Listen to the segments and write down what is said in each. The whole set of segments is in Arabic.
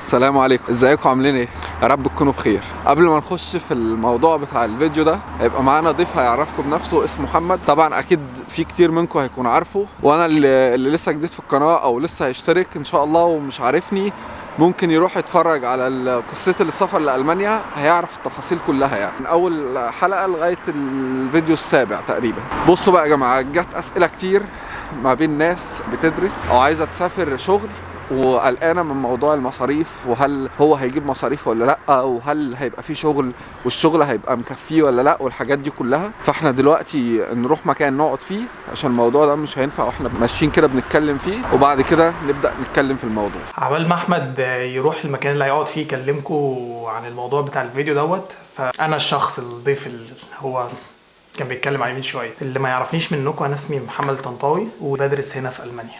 السلام عليكم، ازيكم عاملين ايه؟ يا رب تكونوا بخير. قبل ما نخش في الموضوع بتاع الفيديو ده هيبقى معانا ضيف هيعرفكم بنفسه اسمه محمد. طبعا اكيد في كتير منكم هيكون عارفه، وانا اللي لسه جديد في القناه او لسه هيشترك ان شاء الله ومش عارفني ممكن يروح يتفرج على قصة السفر لألمانيا، هيعرف التفاصيل كلها يعني من أول حلقة لغاية الفيديو السابع تقريبا. بصوا بقى يا جماعة، جت أسئلة كتير ما بين ناس بتدرس أو عايزة تسافر شغل وقلقانه من موضوع المصاريف، وهل هو هيجيب مصاريف ولا لا، وهل هيبقى فيه شغل والشغل هيبقى مكفيه ولا لا، والحاجات دي كلها. فاحنا دلوقتي نروح مكان نقعد فيه عشان الموضوع ده مش هينفع واحنا ماشيين كده بنتكلم فيه، وبعد كده نبدا نتكلم في الموضوع. عبال ما احمد يروح المكان اللي هيقعد فيه يكلمكم عن الموضوع بتاع الفيديو دوت، فانا الشخص الضيف اللي هو كان بيتكلم عليه من شويه. اللي ما يعرفنيش منكم، انا اسمي محمد طنطاوي وبدرس هنا في المانيا.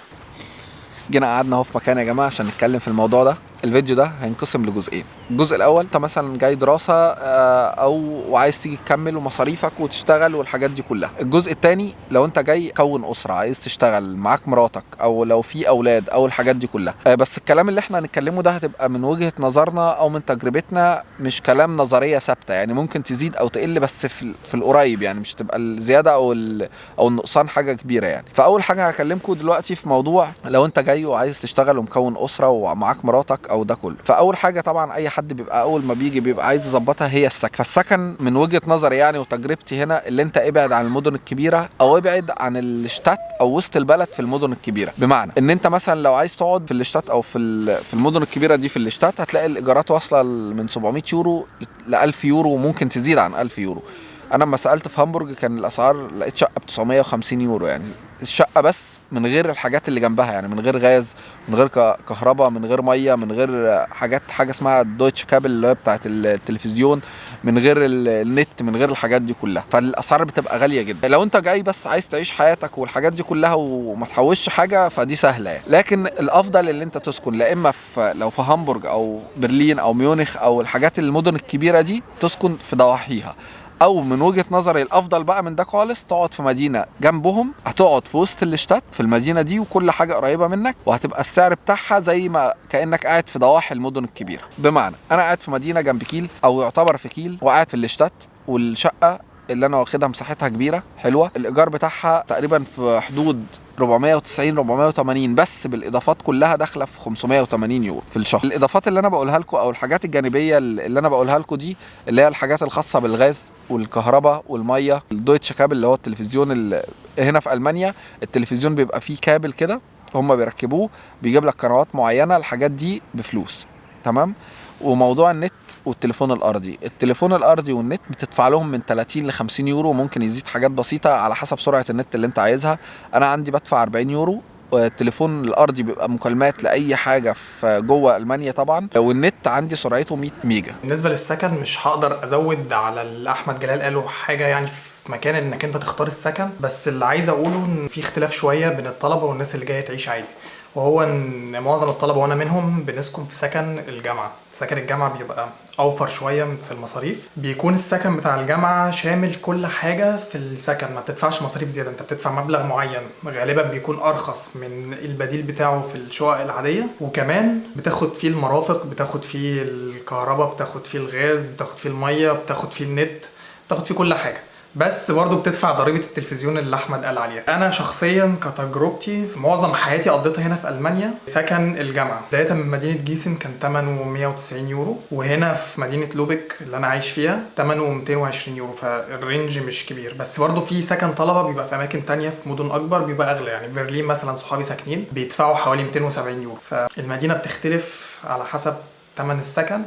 جينا قعدنا اهو في مكان يا جماعه عشان نتكلم في الموضوع ده. الفيديو ده هينقسم لجزئين. الجزء الاول انت مثلا جاي دراسه او وعايز تيجي تكمل ومصاريفك وتشتغل والحاجات دي كلها. الجزء الثاني لو انت جاي كون اسره عايز تشتغل معاك مراتك او لو في اولاد او الحاجات دي كلها. بس الكلام اللي احنا هنتكلمه ده هتبقى من وجهه نظرنا او من تجربتنا، مش كلام نظريه ثابته يعني، ممكن تزيد او تقل بس في القريب يعني، مش تبقى الزياده او النقصان حاجه كبيره يعني. فاول حاجه هكلمكم دلوقتي في موضوع لو انت جاي وعايز تشتغل ومكون اسره ومعاك مراتك او ده كله. فاول حاجه طبعا اي حد بيبقى اول ما بيبقى عايز يظبطها هي السكن. فالسكن من وجهه نظري يعني وتجربتي هنا، اللي انت ابعد عن المدن الكبيره او ابعد عن الشتات او وسط البلد في المدن الكبيره. بمعنى ان انت مثلا لو عايز تقعد في الشتات او في المدن الكبيره دي في الشتات، هتلاقي الايجارات واصله من 700 يورو ل 1000 يورو وممكن تزيد عن 1000 يورو. انا لما سالت في هامبورج كان الاسعار لقيت شقه ب 950 يورو يعني، الشقه بس من غير الحاجات اللي جنبها يعني، من غير غاز، من غير كهرباء، من غير ميه، من غير حاجه اسمها دويتش كابل اللي هي بتاعه التلفزيون، من غير النت، من غير الحاجات دي كلها. فالاسعار بتبقى غاليه جدا. لو انت جاي بس عايز تعيش حياتك والحاجات دي كلها وما تحوشش حاجه فدي سهله يعني. لكن الافضل اللي انت تسكن لا اما لو في هامبورج او برلين او ميونخ او الحاجات المدن الكبيره دي تسكن في ضواحيها، او من وجهه نظري الافضل بقى من ده خالص تقعد في مدينه جنبهم، هتقعد في وسط الشتات في المدينه دي وكل حاجه قريبه منك، وهتبقى السعر بتاعها زي ما كانك قاعد في ضواحي المدن الكبيره. بمعنى انا قاعد في مدينه جنب كيل او يعتبر في كيل وقاعد في الشتات، والشقه اللي انا واخدها مساحتها كبيره حلوه، الايجار بتاعها تقريبا في حدود 490 480 بس بالاضافات كلها داخله في 580 يورو في الشهر. الاضافات اللي انا بقولها لكم او الحاجات الجانبيه اللي انا بقولها لكم دي اللي هي الحاجات الخاصه بالغاز والكهرباء والميه، الدويتش كابل اللي هو التلفزيون. اللي هنا في المانيا التلفزيون بيبقى فيه كابل كده هم بيركبوه بيجيب لك قنوات معينه، الحاجات دي بفلوس تمام. وموضوع النت والتليفون الارضي، التليفون الارضي والنت بتدفع لهم من 30 ل 50 يورو، ممكن يزيد حاجات بسيطه على حسب سرعه النت اللي انت عايزها. انا عندي بدفع 40 يورو. والتليفون الارضي بيبقى مكالمات لاي حاجه في جوه المانيا طبعا، والنت عندي سرعته 100 ميجا. بالنسبه للسكن مش هقدر ازود على اللي احمد جلال قاله حاجه يعني في مكان انك انت تختار السكن، بس اللي عايز اقوله ان في اختلاف شويه بين الطلبه والناس اللي جايه تعيش عادي، وهو ان معظم الطلبه وانا منهم بنسكن في سكن الجامعه. سكن الجامعه بيبقى اوفر شويه في المصاريف، بيكون السكن بتاع الجامعه شامل كل حاجه في السكن، ما بتدفعش مصاريف زياده، انت بتدفع مبلغ معين غالبا بيكون ارخص من البديل بتاعه في الشقق العاديه، وكمان بتاخد فيه المرافق، بتاخد فيه الكهرباء، بتاخد فيه الغاز، بتاخد فيه الميه، بتاخد فيه النت، بتاخد فيه كل حاجه. بس برضه بتدفع ضريبه التلفزيون اللي احمد قال عليها. انا شخصيا كتجربتي في معظم حياتي قضيتها هنا في المانيا سكن الجامعه، بدايه من مدينه جيسن كان ثمنه 190 يورو، وهنا في مدينه لوبك اللي انا عايش فيها ثمنه 220 يورو، فالرينج مش كبير. بس برضه في سكن طلبه بيبقى في اماكن تانية في مدن اكبر بيبقى اغلى، يعني برلين مثلا صحابي ساكنين بيدفعوا حوالي 270 يورو. فالمدينه بتختلف على حسب ثمن السكن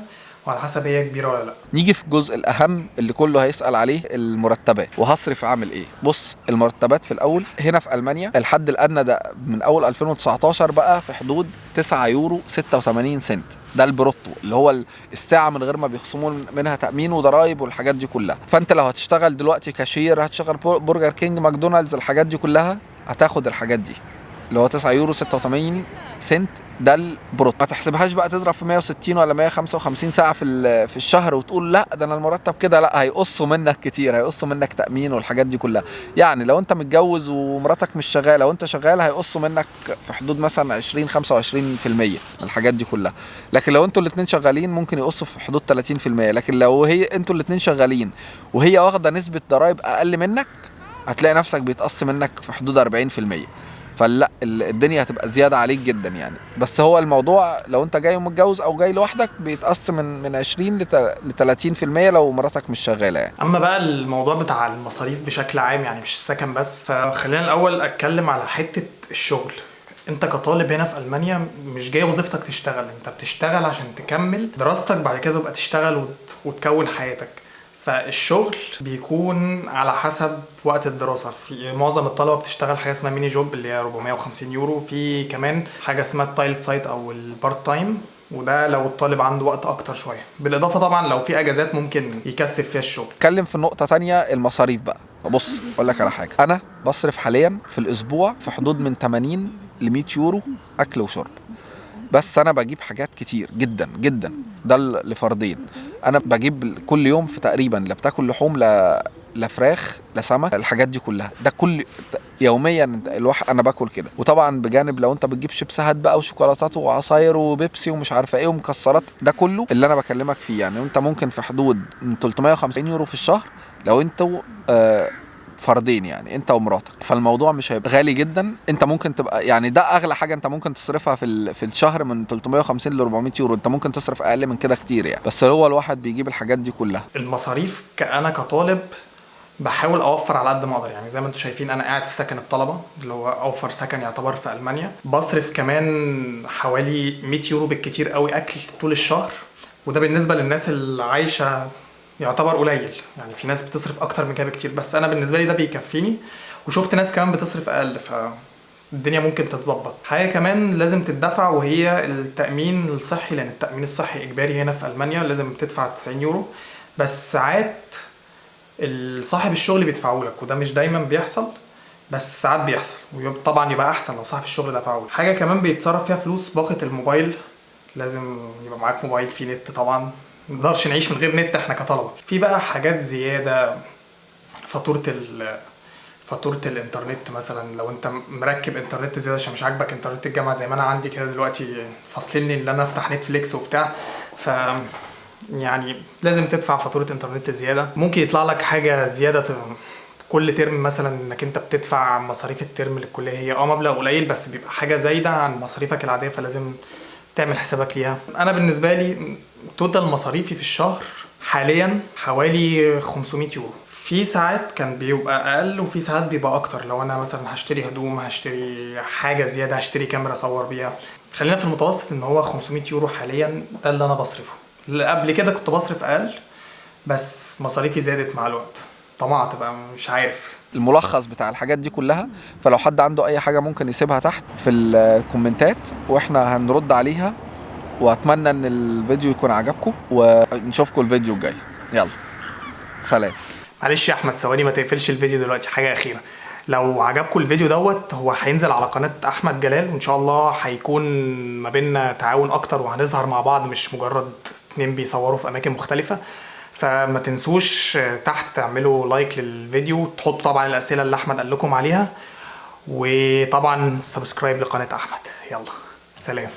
وعلى حسب هي كبيره ولا لا. نيجي في الجزء الاهم اللي كله هيسال عليه، المرتبات وهصرف اعمل ايه. بص، المرتبات في الاول هنا في المانيا الحد الادنى ده من اول 2019 بقى في حدود 9 يورو 86 سنت، ده البروتو اللي هو الساعه من غير ما بيخصموا منها تامين وضرايب والحاجات دي كلها. فانت لو هتشتغل دلوقتي كاشير، هتشتغل برجر كينج، ماكدونالدز، الحاجات دي كلها هتاخد الحاجات دي. اللي هو 9 يورو 86 سنت، ده البروت. ما تحسبهاش بقى تضرب في 160 ولا 155 ساعه في الشهر وتقول لا ده انا المرتب كده، لا، هيقصوا منك كتير، هيقصوا منك تامين والحاجات دي كلها. يعني لو انت متجوز ومراتك مش شغاله وانت شغال هيقصوا منك في حدود مثلا 20 25% من الحاجات دي كلها. لكن لو انتوا الاثنين شغالين ممكن يقصوا في حدود 30%. لكن لو انتوا الاثنين شغالين وهي واخده نسبه ضرائب اقل منك هتلاقي نفسك بيتقص منك في حدود 40%. فلا الدنيا هتبقى زياده عليك جدا يعني. بس هو الموضوع لو انت جاي ومتجوز او جاي لوحدك بيتقص من 20 ل 30% لو مراتك مش شغاله يعني. اما بقى الموضوع بتاع المصاريف بشكل عام يعني مش السكن بس، فخلينا الاول اتكلم على حته الشغل. انت كطالب هنا في المانيا مش جاي وظيفتك تشتغل، انت بتشتغل عشان تكمل دراستك، بعد كده تبقى تشتغل وتكون حياتك. فالشغل بيكون على حسب وقت الدراسة. في معظم الطلبة بتشتغل حاجة اسمها ميني جوب اللي هي 450 يورو. في كمان حاجة اسمها التايلد سايت او البارت تايم، وده لو الطالب عنده وقت اكتر شوية. بالاضافة طبعا لو في اجازات ممكن يكثف فيها الشغل. اتكلم في النقطة تانية، المصاريف بقى. بص اقول لك على حاجة، انا بصرف حاليا في الاسبوع في حدود من 80 ل 100 يورو اكل وشرب. بس انا بجيب حاجات كتير جدا جدا، ده لفردين. انا بجيب كل يوم في تقريبا لا بتاكل لحوم لا فراخ لا سمك، الحاجات دي كلها ده كل يوميا الواحد انا باكل كده. وطبعا بجانب لو انت بتجيب شيبسات بقى وشوكولاتات وعصاير وبيبسي ومش عارفه ايه ومكسرات، ده كله اللي انا بكلمك فيه. يعني انت ممكن في حدود من 350 يورو في الشهر لو انتوا فردين، يعني انت ومراتك، فالموضوع مش هيبقى غالي جدا. انت ممكن تبقى يعني ده اغلى حاجه انت ممكن تصرفها في الشهر من 350 ل 400 يورو. انت ممكن تصرف اقل من كده كتير يعني، بس هو الواحد بيجيب الحاجات دي كلها. المصاريف انا كطالب بحاول اوفر على قد ما اقدر. يعني زي ما انتم شايفين انا قاعد في سكن الطلبه اللي هو اوفر سكن يعتبر في المانيا. بصرف كمان حوالي 100 يورو بالكتير قوي اكل طول الشهر، وده بالنسبه للناس اللي عايشه يعتبر قليل. يعني في ناس بتصرف اكتر من كده بكتير، بس انا بالنسبه لي ده بيكفيني. وشفت ناس كمان بتصرف اقل، فالدنيا ممكن تتظبط. حاجه كمان لازم تدفع وهي التامين الصحي، لان التامين الصحي اجباري هنا في المانيا، لازم تدفع 90 يورو. بس ساعات صاحب الشغل بيدفعوا لك، وده مش دايما بيحصل بس ساعات بيحصل، وطبعا يبقى احسن لو صاحب الشغل دفعوا لك. حاجه كمان بيتصرف فيها فلوس باقه الموبايل، لازم يبقى معاك موبايل فيه نت. طبعا منقدرش نعيش من غير نت احنا كطلبه. في بقى حاجات زياده، فاتوره الانترنت مثلا. لو انت مركب انترنت زياده عشان مش عاجبك انترنت الجامعه زي ما انا عندي كده دلوقتي، فاصليني ان انا افتح نتفليكس وبتاع، يعني لازم تدفع فاتوره انترنت زياده. ممكن يطلع لك حاجه زياده كل ترم، مثلا انك انت بتدفع مصاريف الترم للكليه، هي مبلغ قليل بس بيبقى حاجه زايده عن مصاريفك العاديه، فلازم تعمل حسابك ليها. انا بالنسبه لي توتال مصاريفي في الشهر حاليا حوالي 500 يورو. في ساعات كان بيبقى اقل وفي ساعات بيبقى اكتر. لو انا مثلا هشتري هدوم، هشتري حاجه زياده، هشتري كاميرا اصور بيها، خلينا في المتوسط ان هو 500 يورو حاليا ده اللي انا بصرفه. قبل كده كنت بصرف اقل بس مصاريفي زادت مع الوقت. طبعا تبقى مش عارف الملخص بتاع الحاجات دي كلها. فلو حد عنده اي حاجه ممكن يسيبها تحت في الكومنتات واحنا هنرد عليها. واتمنى ان الفيديو يكون عجبكم، ونشوفكم الفيديو الجاي. يلا سلام. معلش يا احمد ثواني، ما تقفلش الفيديو دلوقتي. حاجه اخيره، لو عجبكم الفيديو دوت هو هينزل على قناه احمد جلال، وان شاء الله هيكون ما بيننا تعاون اكتر وهنظهر مع بعض، مش مجرد اتنين بيصوروا في اماكن مختلفه. فما تنسوش تحت تعملوا لايك للفيديو، تحطوا طبعا الاسئله اللي احمد قال لكم عليها، وطبعا سبسكرايب لقناه احمد. يلا سلام.